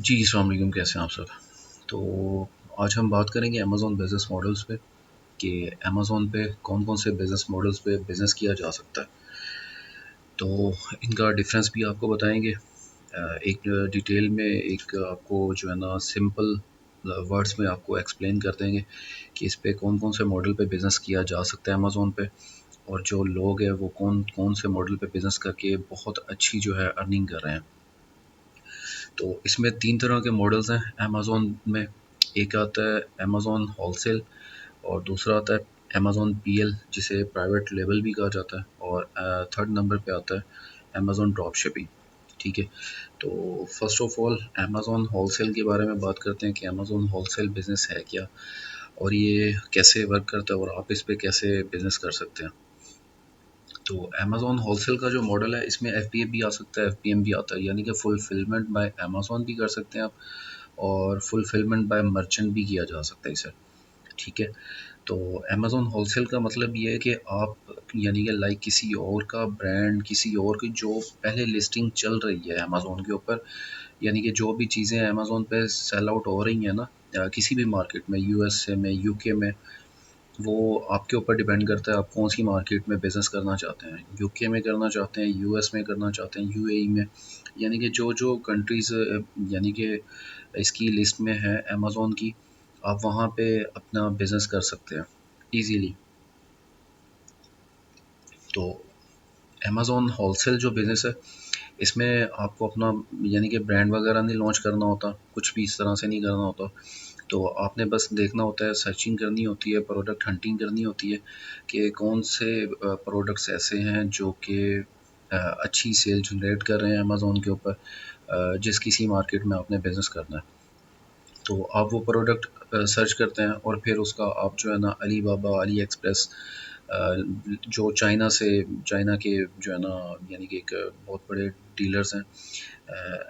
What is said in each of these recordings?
जी, अस्सलाम वालेकुम, कैसे हैं आप सब? तो आज हम बात करेंगे अमेज़न बिज़नेस मॉडल्स पे कि अमेज़न पे कौन-कौन से बिज़नेस मॉडल्स पे बिज़नेस किया जा सकता है। तो इनका डिफ़रेंस भी आपको बताएँगे। एक डिटेल में एक आपको जो है ना सिंपल वर्ड्स में आपको एक्सप्लेन कर देंगे कि इस पे कौन-कौन से मॉडल पे बिज़नेस किया जा सकता है अमेज़न पे, और जो लोग हैं वो कौन-कौन से मॉडल पे बिज़नेस करके बहुत अच्छी जो है अर्निंग कर रहे हैं। तो इसमें 3 तरह के मॉडल्स हैं अमेज़न में। एक आता है अमेज़न होलसेल, और दूसरा आता है अमेज़न पीएल जिसे प्राइवेट लेबल भी कहा जाता है, और थर्ड नंबर पे आता है अमेज़न ड्रॉप शिपिंग। ठीक है, तो first of all Amazon wholesale के बारे में बात करते हैं कि अमेज़न होलसेल बिज़नेस है क्या, और ये कैसे वर्क करता है, और आप इस पे कैसे बिज़नेस कर सकते हैं। तो अमेज़न होलसेल का जो मॉडल है इसमें एफबीए भी आ सकता है, एफपीएम भी आता है, यानी कि फुलफिलमेंट बाय अमेज़न भी कर सकते हैं आप, और फुलफिलमेंट बाय मर्चेंट भी किया जा सकता है इसे। ठीक है, तो अमेज़न होलसेल का मतलब ये है कि आप यानी कि लाइक किसी और का ब्रांड, किसी और की जो पहले लिस्टिंग चल रही है अमेज़न के ऊपर, यानी कि जो भी चीज़ें अमेज़न पे सेल आउट हो रही हैं ना, किसी भी मार्केट में, यूएसए में, यूके में, वो आपके ऊपर डिपेंड करता है आप कौन सी मार्केट में बिज़नेस करना चाहते हैं। यूके में करना चाहते हैं, यूएस में करना चाहते हैं, यूएई में, यानी कि जो जो कंट्रीज़ यानी कि इसकी लिस्ट में है अमेज़न की, आप वहाँ पे अपना बिज़नेस कर सकते हैं ईज़िली। तो अमेज़न होलसेल जो बिज़नेस है, इसमें आपको अपना यानी कि ब्रांड वगैरह नहीं लॉन्च करना होता, कुछ भी इस तरह से नहीं करना होता। तो आपने बस देखना होता है, सर्चिंग करनी होती है, प्रोडक्ट हंटिंग करनी होती है कि कौन से प्रोडक्ट्स ऐसे हैं जो कि अच्छी सेल जनरेट कर रहे हैं अमेज़न के ऊपर, जिस किसी मार्केट में आपने बिज़नेस करना है। तो आप वो प्रोडक्ट सर्च करते हैं, और फिर उसका आप जो है ना अली बाबा, अली एक्सप्रेस, जो चाइना के जो है ना, यानी कि एक बहुत बड़े डीलर्स हैं,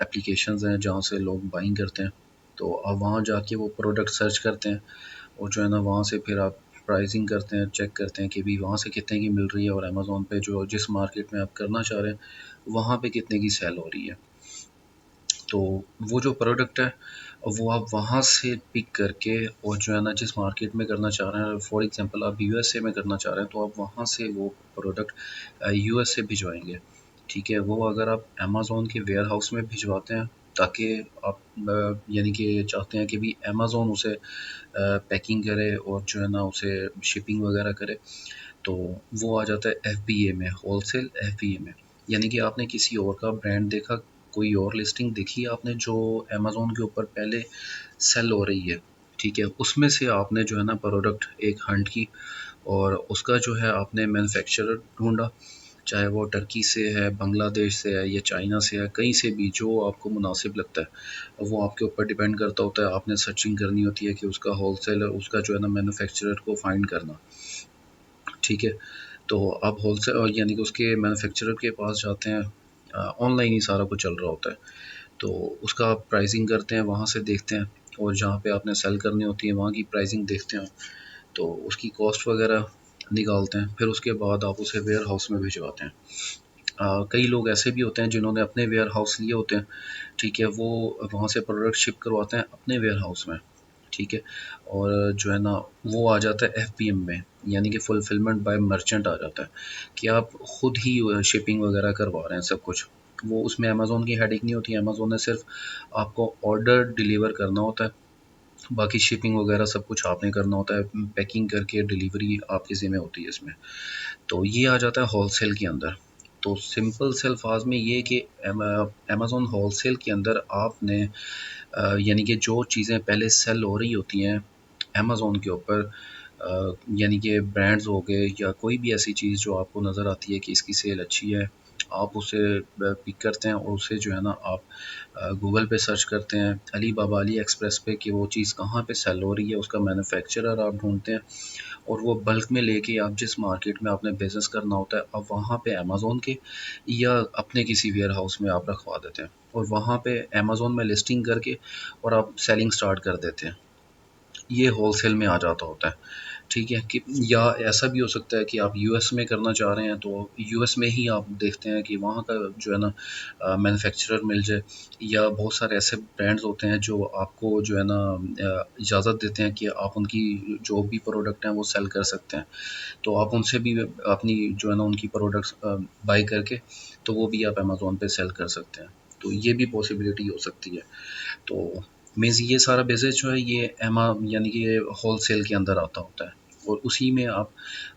एप्लीकेशंस हैं जहाँ से लोग बाइंग करते हैं। तो आप वहाँ जाके वो प्रोडक्ट सर्च करते हैं, और जो है ना वहाँ से फिर आप प्राइसिंग करते हैं, चेक करते हैं कि भी वहाँ से कितने की मिल रही है, और अमेज़न पे जो जिस मार्केट में आप करना चाह रहे हैं वहाँ पे कितने की सेल हो रही है। तो वो जो प्रोडक्ट है वो आप वहाँ से पिक करके, और जो है ना जिस मार्केट में करना चाह रहे हैं, फॉर एग्जांपल आप यूएसए में करना चाह रहे हैं, तो आप वहाँ से वो प्रोडक्ट यूएसए भिजवाएंगे। ठीक है, वो अगर आप अमेज़न के वेयर हाउस में भिजवाते हैं, ताकि आप यानी कि चाहते हैं कि भी अमेज़न उसे पैकिंग करे और जो है ना उसे शिपिंग वगैरह करे, तो वो आ जाता है एफबीए में, होलसेल एफबीए में। यानी कि आपने किसी और का ब्रांड देखा, कोई और लिस्टिंग देखी आपने जो अमेज़न के ऊपर पहले सेल हो रही है, ठीक है, उसमें से आपने जो है ना प्रोडक्ट एक हंट की, और उसका जो है आपने मैन्युफैक्चरर ढूंढा, चाहे वो टर्की से है, बांग्लादेश से है, या चाइना से है, कहीं से भी जो आपको मुनासिब लगता है, वो आपके ऊपर डिपेंड करता होता है। आपने सर्चिंग करनी होती है कि उसका होलसेलर, उसका जो है ना मैन्युफैक्चरर को फाइंड करना। ठीक है, तो आप होलसेल यानी कि उसके मैन्युफैक्चरर के पास जाते हैं, ऑनलाइन ही सारा कुछ चल रहा होता है। तो उसका आप प्राइसिंग करते हैं, वहाँ से देखते हैं, और जहाँ पे आपने सेल करनी होती है वहाँ की प्राइसिंग देखते हैं, तो उसकी कॉस्ट वगैरह निकालते हैं, फिर उसके बाद आप उसे वेयर हाउस में भिजवाते हैं। कई लोग ऐसे भी होते हैं जिन्होंने अपने वेयर हाउस लिए होते हैं, ठीक है, वो वहाँ से प्रोडक्ट शिप करवाते हैं अपने वेयर हाउस में। ठीक है, और जो है ना वो आ जाता है एफपीएम में, यानी कि फुलफिलमेंट बाय मर्चेंट आ जाता है, कि आप खुद ही शिपिंग वगैरह करवा रहे हैं सब कुछ। वो उसमें अमेज़न की हेडिंग नहीं होती है, अमेज़न ने सिर्फ आपको ऑर्डर डिलीवर करना होता है, बाकी शिपिंग वगैरह सब कुछ आपने करना होता है, पैकिंग करके डिलीवरी आपकी ज़िम्मे होती है इसमें। तो ये आ जाता है होलसेल के अंदर। तो सिंपल से अल्फाज में ये कि अमेज़न होलसेल के अंदर आपने यानी कि जो चीज़ें पहले सेल हो रही होती हैं अमेज़न के ऊपर, यानी कि ब्रांड्स हो गए या कोई भी ऐसी चीज़ जो आपको नज़र आती है कि इसकी सेल अच्छी है, आप उसे पिक करते हैं, और उसे जो है ना आप गूगल पे सर्च करते हैं, अली बाबा, अली एक्सप्रेस पे, कि वो चीज़ कहाँ पे सेल हो रही है, उसका मैन्युफैक्चरर आप ढूंढते हैं, और वो बल्क में लेके आप जिस मार्केट में आपने बिज़नेस करना होता है, आप वहाँ पे अमेज़न के या अपने किसी वेयर हाउस में आप रखवा देते हैं, और वहाँ पे अमेज़न में लिस्टिंग करके और आप सेलिंग स्टार्ट कर देते हैं। ये होलसेल में आ जाता होता है। ठीक है कि या ऐसा भी हो सकता है कि आप यूएस में करना चाह रहे हैं तो यूएस में ही आप देखते हैं कि वहाँ का जो है ना मैन्युफैक्चरर मिल जाए, या बहुत सारे ऐसे ब्रांड्स होते हैं जो आपको जो है ना इजाज़त देते हैं कि आप उनकी जो भी प्रोडक्ट हैं वो सेल कर सकते हैं। तो आप उनसे भी अपनी जो है ना उनकी प्रोडक्ट्स बाई करके तो वो भी आप अमेज़ोन पे सेल कर सकते हैं। तो ये भी पॉसिबिलिटी हो सकती है। तो मीन्स ये सारा बिज़नेस जो है ये यानी कि ये होलसेल के अंदर आता होता है, और उसी में आप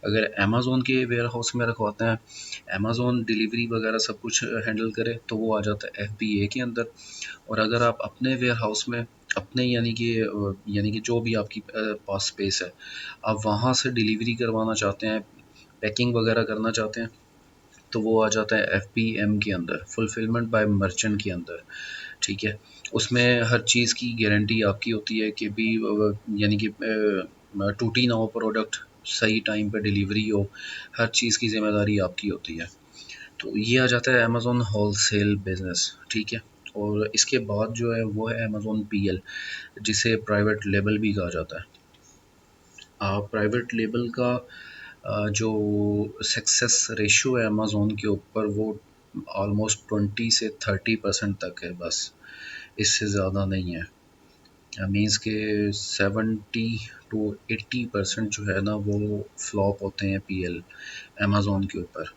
अगर अमेज़ोन के वेयर हाउस में रखवाते हैं, अमेज़ोन डिलीवरी वगैरह सब कुछ हैंडल करे तो वो आ जाता है एफबीए के अंदर। और अगर आप अपने वेयर हाउस में अपने यानी कि जो भी आपकी पास स्पेस है, आप वहाँ से डिलीवरी करवाना चाहते हैं, पैकिंग वगैरह करना चाहते हैं, तो वो आ जाता है एफपीएम के अंदर, फुलफिलमेंट बाय मर्चेंट के अंदर। ठीक है, उसमें हर चीज़ की गारंटी आपकी होती है कि भी यानी कि टूटी ना हो प्रोडक्ट, सही टाइम पे डिलीवरी हो, हर चीज़ की ज़िम्मेदारी आपकी होती है। तो ये आ जाता है अमेज़ॉन होलसेल बिज़नेस। ठीक है, और इसके बाद जो है वो है अमेज़ॉन पीएल, जिसे प्राइवेट लेबल भी कहा जाता है। प्राइवेट लेबल का जो सक्सेस रेशियो है अमेज़ोन के ऊपर, वो ऑलमोस्ट 20 से 30% तक है बस, इससे ज़्यादा नहीं है। मीन्स के 70 to 80% जो है ना वो फ्लॉप होते हैं पीएल अमेज़ोन के ऊपर।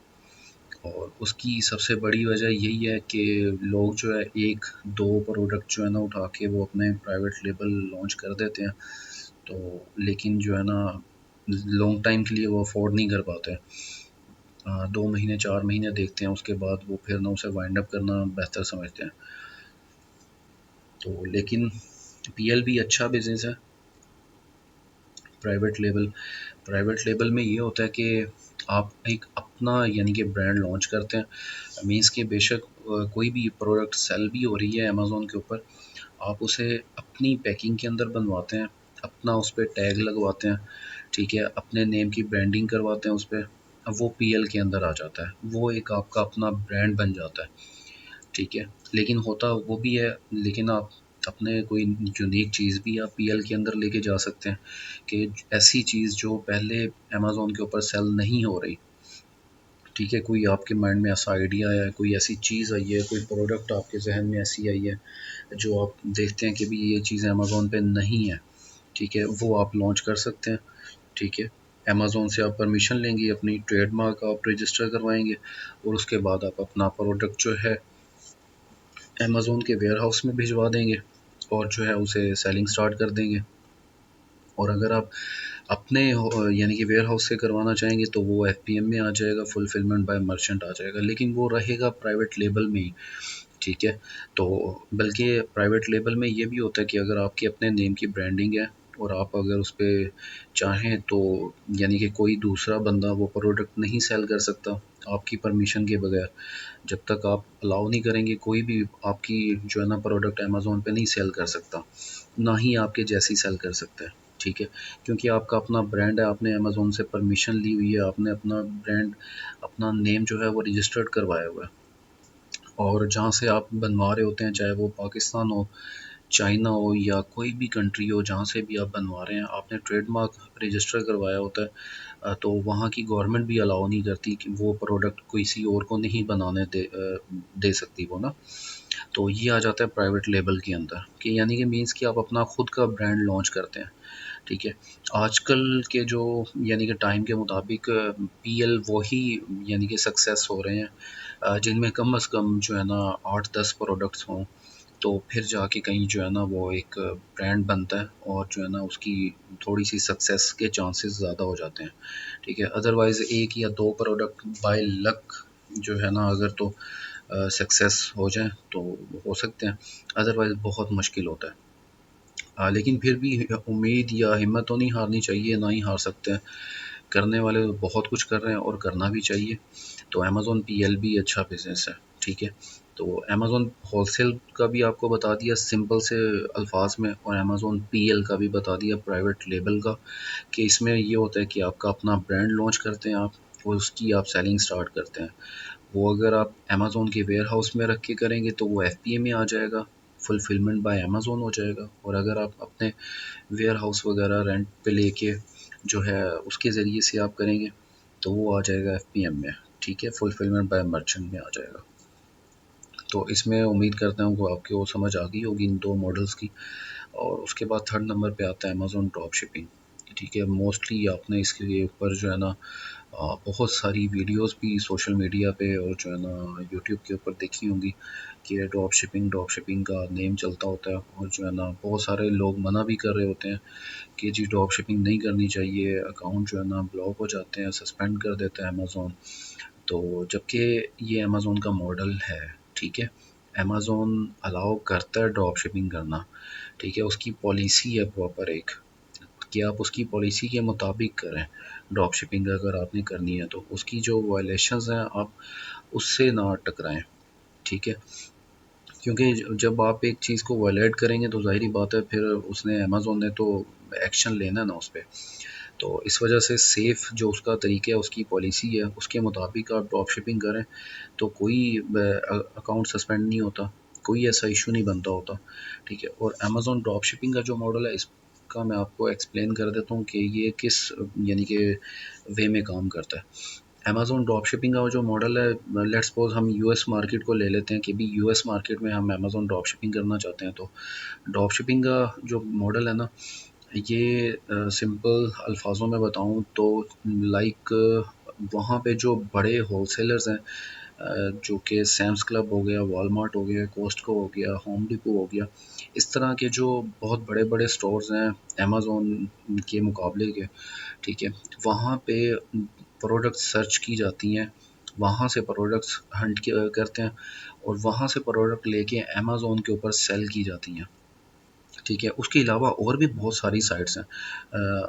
और उसकी सबसे बड़ी वजह यही है कि लोग जो है एक दो प्रोडक्ट जो है ना उठा के वो अपने प्राइवेट लेबल लॉन्च कर देते हैं, तो लेकिन जो है ना लॉन्ग टाइम के लिए वो अफोर्ड नहीं कर पाते। 2 महीने 4 महीने देखते हैं, उसके बाद वो फिर ना उसे वाइंड अप करना बेहतर समझते हैं। तो लेकिन पीएल भी अच्छा बिजनेस है। प्राइवेट लेबल में ये होता है कि आप एक अपना यानी कि ब्रांड लॉन्च करते हैं। मीन्स कि बेशक कोई भी प्रोडक्ट सेल भी हो रही है अमेज़ोन के ऊपर, आप उसे अपनी पैकिंग के अंदर बनवाते हैं, अपना उस पर टैग लगवाते हैं, ठीक है, अपने नेम की ब्रांडिंग करवाते हैं उस पर। अब वो पीएल के अंदर आ जाता है, वो एक आपका अपना ब्रांड बन जाता है। ठीक है, लेकिन होता वो भी है, लेकिन आप अपने कोई यूनिक चीज़ भी आप पीएल के अंदर लेके जा सकते हैं कि ऐसी चीज़ जो पहले अमेज़ोन के ऊपर सेल नहीं हो रही। ठीक है, कोई आपके माइंड में ऐसा आइडिया है, कोई ऐसी चीज़ आई है, कोई प्रोडक्ट आपके जहन में ऐसी आई है जो आप देखते हैं कि भी ये चीज़ अमेज़ोन पे नहीं है, ठीक है, वो आप लॉन्च कर सकते हैं। ठीक है, अमेज़ोन से आप परमिशन लेंगे, अपनी ट्रेडमार्क आप रजिस्टर करवाएंगे, और उसके बाद आप अपना प्रोडक्ट जो है अमेज़ोन के वेयर हाउस में भिजवा देंगे, और जो है उसे सेलिंग स्टार्ट कर देंगे। और अगर आप अपने यानी कि वेयर हाउस से करवाना चाहेंगे तो वो एफपीएम में आ जाएगा, फुलफिलमेंट बाय मर्चेंट आ जाएगा, लेकिन वो रहेगा प्राइवेट लेबल में ही। ठीक है, तो बल्कि प्राइवेट लेबल में ये भी होता है कि अगर आपकी अपने नेम की ब्रांडिंग है और आप अगर उस पर चाहें तो यानी कि कोई दूसरा बंदा वो प्रोडक्ट नहीं सेल कर सकता आपकी परमिशन के बगैर। जब तक आप अलाउ नहीं करेंगे, कोई भी आपकी जो है ना प्रोडक्ट अमेज़ोन पे नहीं सेल कर सकता, ना ही आपके जैसी सेल कर सकता है। ठीक है, क्योंकि आपका अपना ब्रांड है, आपने अमेज़ोन से परमिशन ली हुई है, आपने अपना ब्रांड, अपना नेम जो है वो रजिस्टर्ड करवाया हुआ है। और जहाँ से आप बनवा रहे होते हैं, चाहे वो पाकिस्तान हो, चाइना हो, या कोई भी कंट्री हो, जहाँ से भी आप बनवा रहे हैं, आपने ट्रेडमार्क रजिस्टर करवाया होता है। तो वहाँ की गवर्नमेंट भी अलाउ नहीं करती कि वो प्रोडक्ट किसी और को नहीं बनाने दे सकती वो ना। तो ये आ जाता है प्राइवेट लेबल के अंदर, कि यानी कि मीन्स कि आप अपना खुद का ब्रांड लॉन्च करते हैं। ठीक है, आजकल के जो यानी कि टाइम के मुताबिक पीएल वही यानी कि सक्सेस हो रहे हैं जिनमें कम से कम जो है ना 8-10 प्रोडक्ट्स हों, तो फिर जाके कहीं जो है ना वो एक ब्रांड बनता है, और जो है ना उसकी थोड़ी सी सक्सेस के चांसेस ज़्यादा हो जाते हैं। ठीक है, अदरवाइज़ एक या दो प्रोडक्ट बाय लक जो है ना अगर तो सक्सेस हो जाए तो हो सकते हैं, अदरवाइज़ बहुत मुश्किल होता है। लेकिन फिर भी उम्मीद या हिम्मत तो नहीं हारनी चाहिए, ना ही हार सकते हैं। करने वाले तो बहुत कुछ कर रहे हैं और करना भी चाहिए। तो अमेज़न पीएल भी अच्छा बिज़नेस है। ठीक है, तो अमेज़न होलसेल का भी आपको बता दिया सिंपल से अल्फाज में, और अमेज़न पीएल का भी बता दिया प्राइवेट लेबल का, कि इसमें ये होता है कि आपका अपना ब्रांड लॉन्च करते हैं आप, और उसकी आप सेलिंग स्टार्ट करते हैं। वो अगर आप अमेज़न के वेयर हाउस में रख के करेंगे तो वो एफपीए में आ जाएगा, फुलफिलमेंट बाय अमेज़न हो जाएगा। और अगर आप अपने वेयर हाउस वगैरह रेंट पे लेके जो है उसके ज़रिए से आप करेंगे तो वो आ जाएगा एफपीएम में, ठीक है, फुलफिलमेंट बाय मर्चेंट में आ जाएगा। तो इसमें उम्मीद करता हूँ कि आपको समझ आ गई होगी इन दो मॉडल्स की। और उसके बाद थर्ड नंबर पे आता है अमेज़ॉन ड्रॉप शिपिंग, ठीक है। मोस्टली आपने इसके ऊपर जो है ना बहुत सारी वीडियोस भी सोशल मीडिया पे और जो है ना यूट्यूब के ऊपर देखी होंगी कि ड्रॉप शिपिंग का नेम चलता होता है, और जो है ना बहुत सारे लोग मना भी कर रहे होते हैं कि जी ड्रॉप शिपिंग नहीं करनी चाहिए, अकाउंट जो है ना ब्लॉक हो जाते हैं, सस्पेंड कर देता है अमेज़ॉन। तो जबकि ये अमेज़ॉन का मॉडल है, ठीक है, अमेज़ॉन अलाउ करता है ड्रॉप शिपिंग करना, ठीक है, उसकी पॉलिसी है प्रॉपर एक, कि आप उसकी पॉलिसी के मुताबिक करें ड्रॉप शिपिंग अगर आपने करनी है तो उसकी जो वायलेशंस हैं आप उससे ना टकराएं, ठीक है। क्योंकि जब आप एक चीज़ को वायलेट करेंगे तो ज़ाहिर बात है फिर उसने अमेज़ॉन ने तो एक्शन लेना है ना उस पर। तो इस वजह से सेफ़ जो उसका तरीका है, उसकी पॉलिसी है, उसके मुताबिक आप ड्रॉप शिपिंग करें तो कोई अकाउंट सस्पेंड नहीं होता, कोई ऐसा इशू नहीं बनता होता, ठीक है। और अमेज़ॉन ड्रॉप शिपिंग का जो मॉडल है इसका मैं आपको एक्सप्लेन कर देता हूँ कि ये किस यानी कि वे में काम करता है। अमेज़ॉन ड्रॉप शिपिंग का जो मॉडल है, लेट्स सपोज हम यूएस मार्केट को ले लेते हैं कि भी यूएस मार्केट में हम अमेज़ॉन ड्रॉप शिपिंग करना चाहते हैं। तो ड्रॉप शिपिंग का जो मॉडल है ना, ये सिंपल अल्फाजों में बताऊं तो लाइक वहाँ पे जो बड़े होलसेलर्स हैं, जो कि सैम्स क्लब हो गया, वॉलमार्ट हो गया, कॉस्टको हो गया, होम डिपो हो गया, इस तरह के जो बहुत बड़े बड़े स्टोर्स हैं अमेज़ॉन के मुकाबले के, ठीक है, वहाँ पे प्रोडक्ट सर्च की जाती हैं, वहाँ से प्रोडक्ट्स हंट करते हैं और वहाँ से प्रोडक्ट लेके अमेज़ॉन के ऊपर सेल की जाती हैं, ठीक है। उसके अलावा और भी बहुत सारी साइट्स हैं,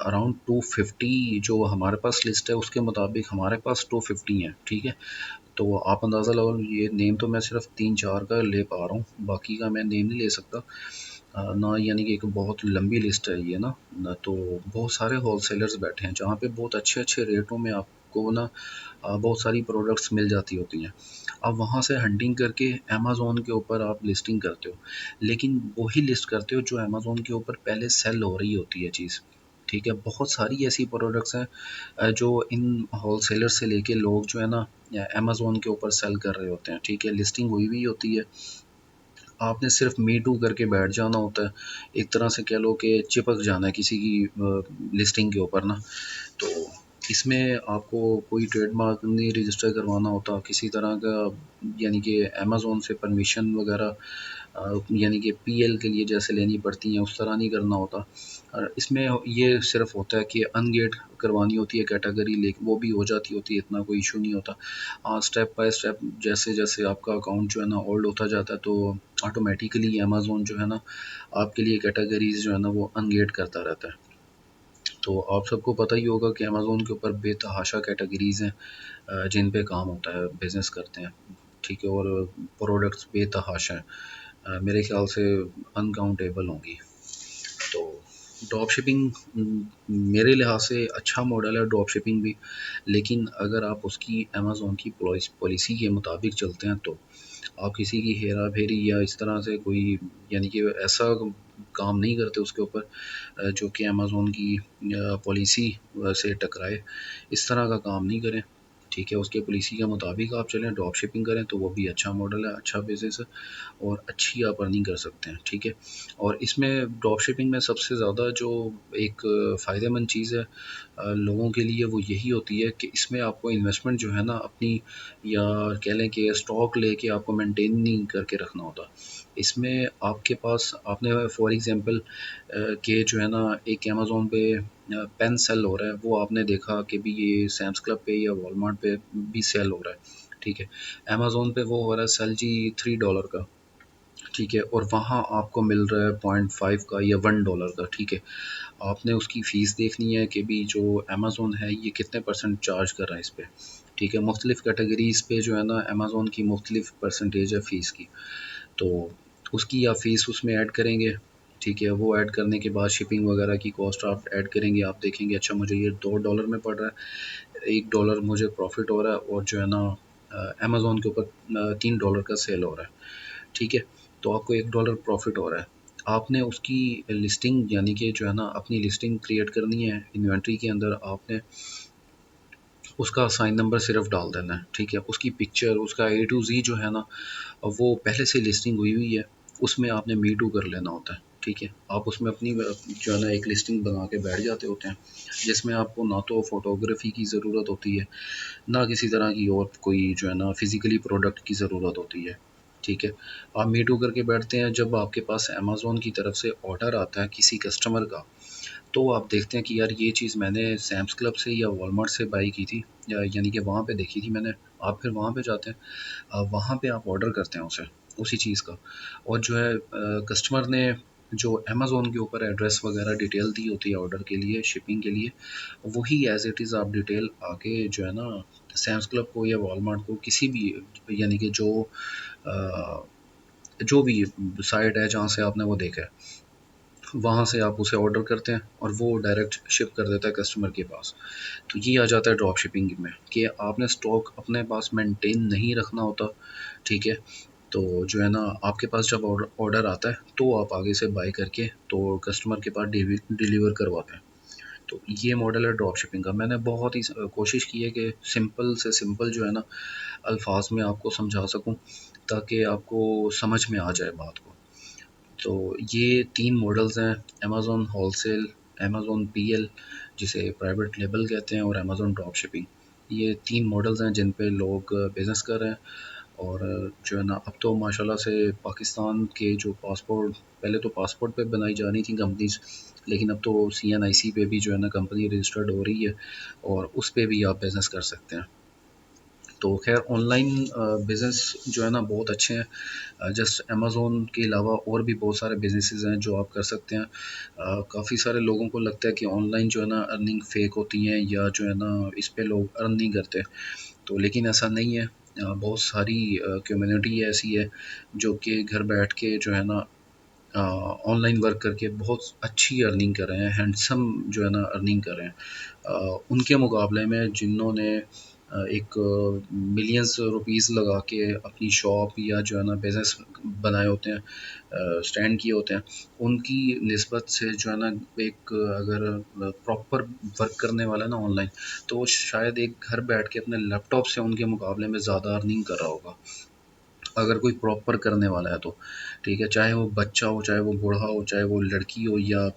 अराउंड 250 जो हमारे पास लिस्ट है उसके मुताबिक हमारे पास 250 हैं, ठीक है। तो आप अंदाज़ा लगाओ, ये नेम तो मैं सिर्फ 3-4 का ले पा रहा हूँ, बाकी का मैं नेम नहीं ले सकता ना, यानी कि एक बहुत लंबी लिस्ट है ये ना तो बहुत सारे होलसेलर्स बैठे हैं जहाँ पे बहुत अच्छे अच्छे रेटों में आपको ना बहुत सारी प्रोडक्ट्स मिल जाती होती हैं। आप वहाँ से हंटिंग करके अमेज़ॉन के ऊपर आप लिस्टिंग करते हो, लेकिन वही लिस्ट करते हो जो अमेज़ॉन के ऊपर पहले सेल हो रही होती है चीज़, ठीक है। बहुत सारी ऐसी प्रोडक्ट्स हैं जो इन होलसेलर से लेके लोग जो है ना अमेज़ॉन के ऊपर सेल कर रहे होते हैं, ठीक है, लिस्टिंग हुई हुई होती है, आपने सिर्फ मी टू करके बैठ जाना होता है, एक तरह से कह लो कि चिपक जाना है किसी की लिस्टिंग के ऊपर ना। तो इसमें आपको कोई ट्रेडमार्क नहीं रजिस्टर करवाना होता किसी तरह का, यानी कि अमेज़ॉन से परमिशन वगैरह यानी कि पीएल के लिए जैसे लेनी पड़ती हैं उस तरह नहीं करना होता। और इसमें ये सिर्फ होता है कि अनगेट करवानी होती है कैटेगरी, लेकिन वो भी हो जाती होती है, इतना कोई इशू नहीं होता। हाँ, स्टेप बाय स्टेप जैसे जैसे आपका अकाउंट जो है ना ओल्ड होता जाता है तो ऑटोमेटिकली अमेज़ॉन जो है ना आपके लिए कैटेगरीज जो है ना वो अनगेट करता रहता है। तो आप सबको पता ही होगा कि अमेज़ॉन के ऊपर बेतहाशा कैटेगरीज़ हैं जिन पे काम होता है, बिज़नेस करते हैं, ठीक है, और प्रोडक्ट्स बेतहाशा हैं, मेरे ख़्याल से अनकाउंटेबल होंगी। तो ड्रॉप शिपिंग मेरे लिहाज से अच्छा मॉडल है ड्रॉप शिपिंग भी, लेकिन अगर आप उसकी अमेज़ॉन की पॉलिसी के मुताबिक चलते हैं तो आप किसी की हेरा फेरी या इस तरह से कोई यानी कि ऐसा काम नहीं करते उसके ऊपर जो कि अमेज़ॉन की पॉलिसी से टकराए, इस तरह का काम नहीं करें, ठीक है। उसके पॉलिसी के मुताबिक आप चलें, ड्रॉप शिपिंग करें तो वो भी अच्छा मॉडल है, अच्छा बिज़नेस है और अच्छी आप अर्निंग कर सकते हैं, ठीक है। और इसमें ड्रॉप शिपिंग में सबसे ज़्यादा जो एक फ़ायदेमंद चीज़ है लोगों के लिए वो यही होती है कि इसमें आपको इन्वेस्टमेंट जो है ना अपनी, या कह लें कि स्टॉक लेके आपको मेंटेन नहीं करके रखना होता। इसमें आपके पास आपने फॉर एग्ज़ाम्पल कि जो है ना एक अमेज़ॉन पे पेन सेल हो रहा है, वो आपने देखा कि भी ये सैम्स क्लब पे या वॉलमार्ट पे भी सेल हो रहा है, ठीक है। अमेज़ॉन पे वो हो रहा है सेल जी $3 का, ठीक है, और वहाँ आपको मिल रहा है 0.5 का या $1 का, ठीक है। आपने उसकी फ़ीस देखनी है कि भी जो अमेज़ॉन है ये कितने परसेंट चार्ज कर रहा है इस पे, ठीक है। मुख्तलिफ़ कैटेगरीज़ पे जो है ना अमेज़ॉन की मुख्तलिफ़ परसेंटेज है फ़ीस की, तो उसकी आप फ़ीस उसमें ऐड करेंगे, ठीक है। वो ऐड करने के बाद शिपिंग वगैरह की कॉस्ट आप ऐड करेंगे, आप देखेंगे अच्छा मुझे ये $2 में पड़ रहा है, $1 मुझे प्रॉफ़िट हो रहा है और जो है ना अमेज़ॉन के ऊपर $3 का सेल हो रहा है, ठीक है। तो आपको $1 प्रॉफ़िट हो रहा है। आपने उसकी लिस्टिंग यानी कि जो है ना अपनी लिस्टिंग क्रिएट करनी है इन्वेंट्री के अंदर। आपने उसका साइन नंबर सिर्फ डाल देना है, ठीक है। उसकी पिक्चर, उसका ए टू जी जो है ना, वो पहले से लिस्टिंग हुई हुई है, उसमें आपने मी टू कर लेना होता है, ठीक है। आप उसमें अपनी जो है ना एक लिस्टिंग बना के बैठ जाते होते हैं, जिसमें आपको ना तो फ़ोटोग्राफी की ज़रूरत होती है, ना किसी तरह की और कोई जो है ना फिज़िकली प्रोडक्ट की ज़रूरत होती है, ठीक है। आप मी टू करके बैठते हैं। जब आपके पास अमेज़न की तरफ से ऑर्डर आता है किसी कस्टमर का, तो आप देखते हैं कि यार ये चीज़ मैंने सैम्स क्लब से या वॉलमार्ट से बाई की थी, या यानी कि वहाँ पे देखी थी मैंने। आप फिर वहाँ पे जाते हैं, वहाँ पे आप ऑर्डर करते हैं उसे, उसी चीज़ का। और जो है कस्टमर ने जो अमेज़न के ऊपर एड्रेस वगैरह डिटेल दी होती है ऑर्डर के लिए, शिपिंग के लिए, वही एज़ इट इज़ आप डिटेल आके जो है ना सैम्स क्लब को या वॉलमार्ट को, किसी भी यानी कि अ, जो भी साइट है जहाँ से आपने वो देखा है, वहाँ से आप उसे ऑर्डर करते हैं और वो डायरेक्ट शिप कर देता है कस्टमर के पास। तो ये आ जाता है ड्रॉप शिपिंग में, कि आपने स्टॉक अपने पास मेंटेन नहीं रखना होता, ठीक है। तो जो है ना आपके पास जब ऑर्डर आता है, तो आप आगे से बाय करके तो कस्टमर के पास डिलीवर करवाते हैं। तो ये मॉडल है ड्रॉप शिपिंग का। मैंने बहुत ही कोशिश की है कि सिंपल से सिंपल जो है ना अल्फाज में आपको समझा सकूं, ताकि आपको समझ में आ जाए बात को। तो ये 3 मॉडल्स हैं, अमेज़न होलसेल, अमेज़न पीएल जिसे प्राइवेट लेबल कहते हैं, और अमेज़न ड्रॉप शिपिंग। ये 3 मॉडल्स हैं जिन पे लोग बिज़नेस कर रहे हैं। और जो है ना अब तो माशाल्लाह से पाकिस्तान के जो पासपोर्ट, पहले तो पासपोर्ट पे बनाई जानी थी कंपनीज, लेकिन अब तो सीएनआईसी पे भी जो है ना कंपनी रजिस्टर्ड हो रही है, और उस पे भी आप बिज़नेस कर सकते हैं। तो खैर ऑनलाइन बिज़नेस जो है ना बहुत अच्छे हैं। जस्ट अमेज़न के अलावा और भी बहुत सारे बिज़नेसेस हैं जो आप कर सकते हैं। काफ़ी सारे लोगों को लगता है कि ऑनलाइन जो है ना अर्निंग फेक होती हैं, या जो है ना इस पे लोग अर्न नहीं करते, तो लेकिन ऐसा नहीं है। बहुत सारी कम्युनिटी ऐसी है जो कि घर बैठ के जो है ना ऑनलाइन वर्क करके बहुत अच्छी अर्निंग कर रहे हैं, हैंडसम जो है ना अर्निंग कर रहे हैं। उनके मुकाबले में जिन्होंने एक मिलियंस रुपीस लगा के अपनी शॉप या जो है ना बिज़नेस बनाए होते हैं, स्टैंड किए होते हैं, उनकी निस्बत से जो है ना एक अगर प्रॉपर वर्क करने वाला है ना ऑनलाइन, तो वो शायद एक घर बैठ के अपने लैपटॉप से उनके मुकाबले में ज़्यादा अर्निंग कर रहा होगा, अगर कोई प्रॉपर करने वाला है तो, ठीक है। चाहे वो बच्चा हो, चाहे वो बूढ़ा हो, चाहे वो लड़की हो, या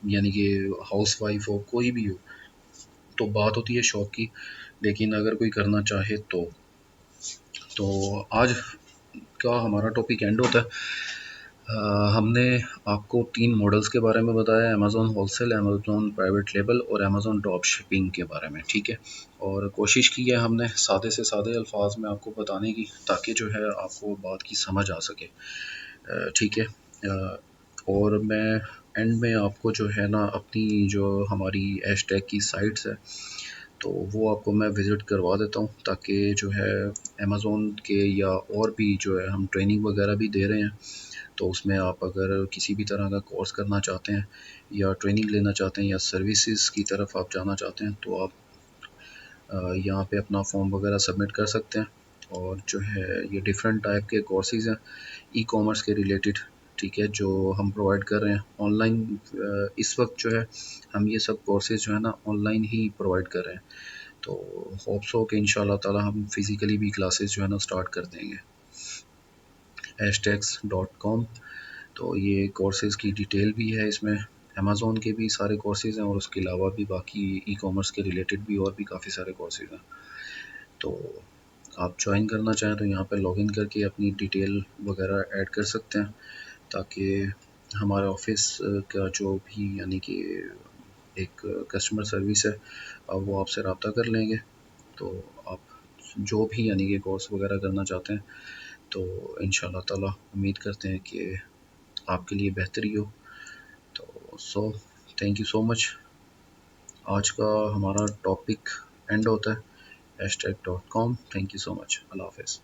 यानी कि हाउस वाइफ हो, कोई भी हो। तो बात होती है शौक की, लेकिन अगर कोई करना चाहे तो आज का हमारा टॉपिक एंड होता है। हमने आपको 3 मॉडल्स के बारे में बताया, Amazon wholesale, Amazon private label और अमेज़न ड्रॉप शिपिंग के बारे में, ठीक है। और कोशिश की है हमने सादे से सादे अल्फाज में आपको बताने की, ताकि जो है आपको बात की समझ आ सके, ठीक है। और मैं एंड में आपको जो है ना अपनी जो हमारी हैशटैग की साइट्स है, तो वो आपको मैं विज़िट करवा देता हूँ, ताकि जो है अमेज़न के या और भी जो है हम ट्रेनिंग वगैरह भी दे रहे हैं, तो उसमें आप अगर किसी भी तरह का कोर्स करना चाहते हैं, या ट्रेनिंग लेना चाहते हैं, या सर्विसेज की तरफ आप जाना चाहते हैं, तो आप यहाँ पे अपना फॉर्म वगैरह सबमिट कर सकते हैं। और जो है ये डिफरेंट टाइप के कोर्सेज़ हैं ई कॉमर्स के रिलेटेड, ठीक है, जो हम प्रोवाइड कर रहे हैं ऑनलाइन। इस वक्त जो है हम ये सब कोर्सेज़ जो है ना ऑनलाइन ही प्रोवाइड कर रहे हैं। तो होप्स हो कि इंशाल्लाह ताला हम फिज़िकली भी क्लासेस जो है ना स्टार्ट कर देंगे। hashtags.com, तो ये कोर्सेज़ की डिटेल भी है इसमें। अमेज़न के भी सारे कोर्सेज़ हैं, और उसके अलावा भी बाकी ई कॉमर्स के रिलेटेड भी और भी काफ़ी सारे कोर्सेज़ हैं। तो आप ज्वाइन करना चाहें तो यहाँ पर लॉगिन करके अपनी डिटेल वगैरह ऐड कर सकते हैं, ताकि हमारे ऑफिस का जो भी यानी कि एक कस्टमर सर्विस है, वो आपसे रब्ता कर लेंगे। तो आप जो भी यानी कि कोर्स वगैरह करना चाहते हैं, तो इंशाल्लाह ताला उम्मीद करते हैं कि आपके लिए बेहतरी हो। तो थैंक यू सो मच। आज का हमारा टॉपिक एंड होता है। hashtag.com। Thank you so much. अल्लाह हाफ़िज़।